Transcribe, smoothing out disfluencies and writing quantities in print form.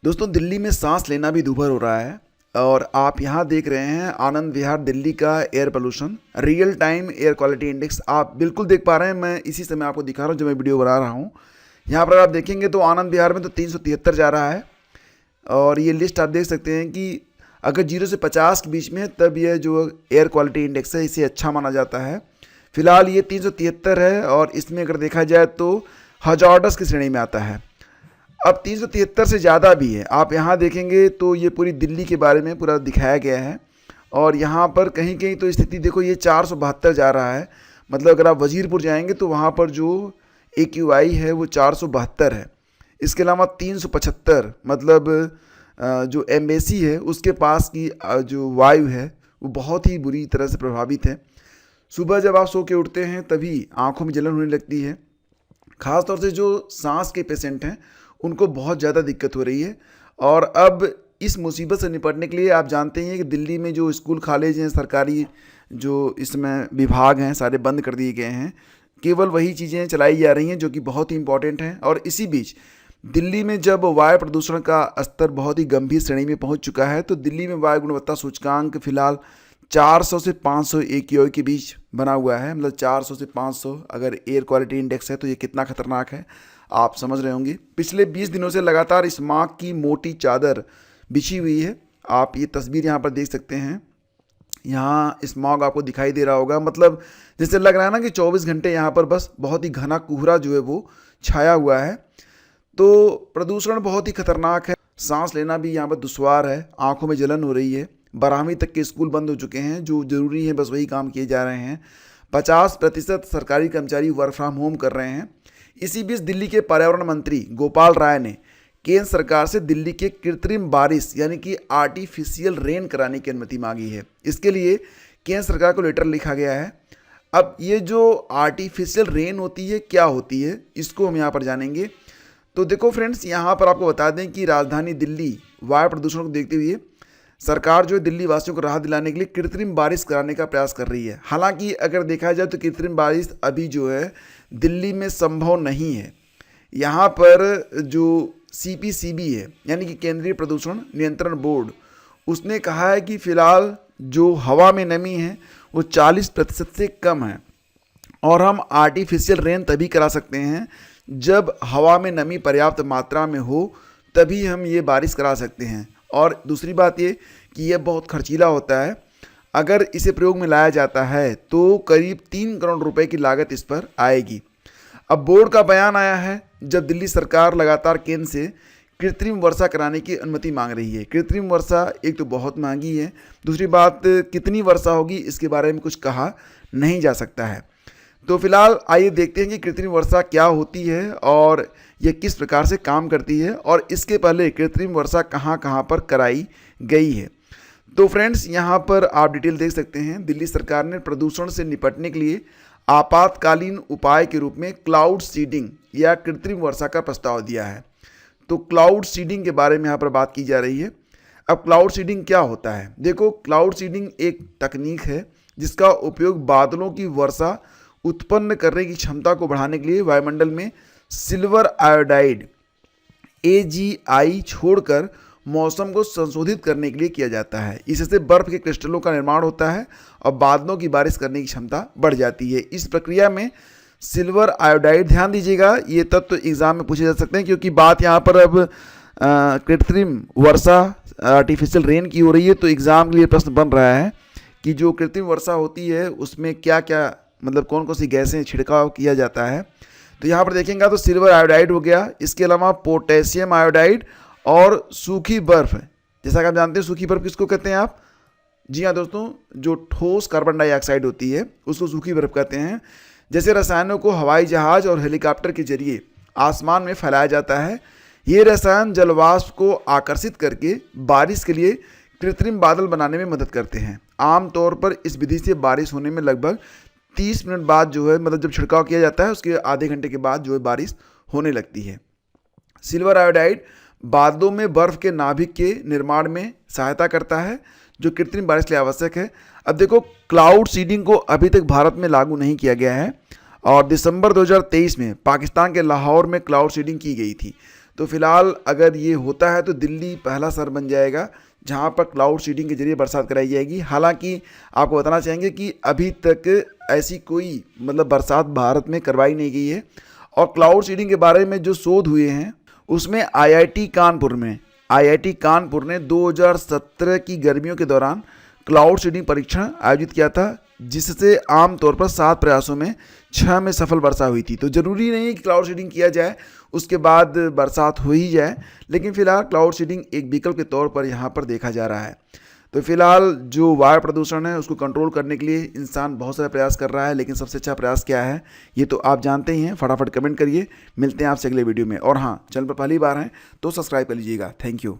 दोस्तों दिल्ली में सांस लेना भी दूभर हो रहा है और आप यहाँ देख रहे हैं आनंद विहार दिल्ली का air pollution real time air quality index आप बिल्कुल देख पा रहे हैं। मैं इसी समय आपको दिखा रहा हूँ जो मैं वीडियो बना रहा हूँ। यहाँ पर आप देखेंगे तो आनंद विहार में तो 373 जा रहा है और ये लिस्ट आप देख सकते हैं कि अगर 0 से 50 के बीच में है तब यह जो एयर क्वालिटी इंडेक्स है इसे अच्छा माना जाता है। फिलहाल ये 373 है और इसमें अगर देखा जाए तो हजार्डस की श्रेणी में आता है। अब 373 से ज़्यादा भी है। आप यहाँ देखेंगे तो ये पूरी दिल्ली के बारे में पूरा दिखाया गया है और यहाँ पर कहीं कहीं तो स्थिति देखो ये 472 जा रहा है। मतलब अगर आप वजीरपुर जाएंगे तो वहाँ पर जो AQI है वो 472 है। इसके अलावा 375 मतलब जो एम्बेसी है उसके पास की जो वायु है वो बहुत ही बुरी तरह से प्रभावित है। सुबह जब आप सो के उठते हैं तभी आँखों में जलन होने लगती है। ख़ास तौर से जो सांस के पेशेंट हैं उनको बहुत ज़्यादा दिक्कत हो रही है। और अब इस मुसीबत से निपटने के लिए आप जानते हैं कि दिल्ली में जो स्कूल कॉलेज हैं सरकारी जो इसमें विभाग हैं सारे बंद कर दिए गए हैं। केवल वही चीज़ें चलाई जा रही हैं जो कि बहुत ही इंपॉर्टेंट हैं। और इसी बीच दिल्ली में जब वायु प्रदूषण का स्तर बहुत ही गंभीर श्रेणी में पहुंच चुका है तो दिल्ली में वायु गुणवत्ता सूचकांक फिलहाल 400 से 500 AQI के बीच बना हुआ है। मतलब 400 से 500 अगर एयर क्वालिटी इंडेक्स है तो ये कितना खतरनाक है आप समझ रहे होंगे। पिछले 20 दिनों से लगातार स्मॉग की मोटी चादर बिछी हुई है। आप ये तस्वीर यहाँ पर देख सकते हैं। यहाँ स्मॉग आपको दिखाई दे रहा होगा। मतलब जैसे लग रहा है ना कि 24 घंटे यहाँ पर बस बहुत ही घना कोहरा जो है वो छाया हुआ है। तो प्रदूषण बहुत ही खतरनाक है। सांस लेना भी यहाँ पर दुश्वार है। आंखों में जलन हो रही है। 12वीं तक के स्कूल बंद हो चुके हैं। जो ज़रूरी है बस वही काम किए जा रहे हैं। 50% सरकारी कर्मचारी वर्क फ्रॉम होम कर रहे हैं। इसी बीच दिल्ली के पर्यावरण मंत्री गोपाल राय ने केंद्र सरकार से दिल्ली के कृत्रिम बारिश यानी कि आर्टिफिशियल रेन कराने की अनुमति मांगी है। इसके लिए केंद्र सरकार को लेटर लिखा गया है। अब ये जो आर्टिफिशियल रेन होती है क्या होती है इसको हम यहाँ पर जानेंगे। तो देखो फ्रेंड्स, यहाँ पर आपको बता दें कि राजधानी दिल्ली वायु प्रदूषण को देखते हुए सरकार जो है दिल्ली वासियों को राहत दिलाने के लिए कृत्रिम बारिश कराने का प्रयास कर रही है। हालांकि अगर देखा जाए तो कृत्रिम बारिश अभी जो है दिल्ली में संभव नहीं है। यहाँ पर जो CPCB है यानी कि केंद्रीय प्रदूषण नियंत्रण बोर्ड उसने कहा है कि फ़िलहाल जो हवा में नमी है वो 40% से कम है और हम आर्टिफिशियल रेन तभी करा सकते हैं जब हवा में नमी पर्याप्त मात्रा में हो, तभी हम ये बारिश करा सकते हैं। और दूसरी बात ये कि यह बहुत खर्चीला होता है। अगर इसे प्रयोग में लाया जाता है तो करीब 3 करोड़ रुपए की लागत इस पर आएगी। अब बोर्ड का बयान आया है जब दिल्ली सरकार लगातार केंद्र से कृत्रिम वर्षा कराने की अनुमति मांग रही है। कृत्रिम वर्षा एक तो बहुत महंगी है, दूसरी बात कितनी वर्षा होगी इसके बारे में कुछ कहा नहीं जा सकता है। तो फिलहाल आइए देखते हैं कि कृत्रिम वर्षा क्या होती है और यह किस प्रकार से काम करती है और इसके पहले कृत्रिम वर्षा कहाँ कहाँ पर कराई गई है। तो फ्रेंड्स, यहाँ पर आप डिटेल देख सकते हैं। दिल्ली सरकार ने प्रदूषण से निपटने के लिए आपातकालीन उपाय के रूप में क्लाउड सीडिंग या कृत्रिम वर्षा का प्रस्ताव दिया है। तो क्लाउड सीडिंग के बारे में यहाँ पर बात की जा रही है। अब क्लाउड सीडिंग क्या होता है? देखो, क्लाउड सीडिंग एक तकनीक है जिसका उपयोग बादलों की वर्षा उत्पन्न करने की क्षमता को बढ़ाने के लिए वायुमंडल में सिल्वर आयोडाइड AgI छोड़कर मौसम को संशोधित करने के लिए किया जाता है। इससे बर्फ के क्रिस्टलों का निर्माण होता है और बादलों की बारिश करने की क्षमता बढ़ जाती है। इस प्रक्रिया में सिल्वर आयोडाइड, ध्यान दीजिएगा ये तत्व तो एग्जाम में पूछे जा सकते हैं क्योंकि बात यहाँ पर अब कृत्रिम वर्षा आर्टिफिशियल रेन की हो रही है। तो एग्ज़ाम के लिए प्रश्न बन रहा है कि जो कृत्रिम वर्षा होती है उसमें क्या क्या मतलब कौन कौन सी गैसें छिड़काव किया जाता है। तो यहाँ पर देखेंगे तो सिल्वर आयोडाइड हो गया। इसके अलावा पोटेशियम आयोडाइड और सूखी बर्फ। जैसा कि आप जानते हैं सूखी बर्फ किसको कहते हैं आप? जी हाँ दोस्तों, जो ठोस कार्बन डाइऑक्साइड होती है उसको सूखी बर्फ कहते हैं। जैसे रसायनों को हवाई जहाज और हेलीकॉप्टर के जरिए आसमान में फैलाया जाता है। ये रसायन जलवाष्प को आकर्षित करके बारिश के लिए कृत्रिम बादल बनाने में मदद करते हैं। आमतौर पर इस विधि से बारिश होने में लगभग 30 मिनट बाद जो है मतलब जब छिड़काव किया जाता है उसके आधे घंटे के बाद जो है बारिश होने लगती है। सिल्वर आयोडाइड बादलों में बर्फ के नाभिक के निर्माण में सहायता करता है जो कृत्रिम बारिश के लिए आवश्यक है। अब देखो, क्लाउड सीडिंग को अभी तक भारत में लागू नहीं किया गया है और दिसंबर 2023 में पाकिस्तान के लाहौर में क्लाउड सीडिंग की गई थी। तो फिलहाल अगर ये होता है तो दिल्ली पहला शहर बन जाएगा जहाँ पर क्लाउड सीडिंग के जरिए बरसात कराई जाएगी। हालांकि आपको बताना चाहेंगे कि अभी तक ऐसी कोई मतलब बरसात भारत में करवाई नहीं गई है। और क्लाउड सीडिंग के बारे में जो शोध हुए हैं उसमें आईआईटी कानपुर ने 2017 की गर्मियों के दौरान क्लाउड सीडिंग परीक्षण आयोजित किया था, जिससे आमतौर पर 7 प्रयासों में 6 में सफल वर्षा हुई थी। तो ज़रूरी नहीं है कि क्लाउड सीडिंग किया जाए उसके बाद बरसात हो ही जाए, लेकिन फिलहाल क्लाउड सीडिंग एक विकल्प के तौर पर यहाँ पर देखा जा रहा है। तो फिलहाल जो वायु प्रदूषण है उसको कंट्रोल करने के लिए इंसान बहुत सारे प्रयास कर रहा है, लेकिन सबसे अच्छा प्रयास क्या है ये तो आप जानते ही हैं। फटाफट कमेंट करिए। मिलते हैं आपसे अगले वीडियो में। और हाँ, चैनल पर पहली बार हैं तो सब्सक्राइब कर लीजिएगा। Thank you.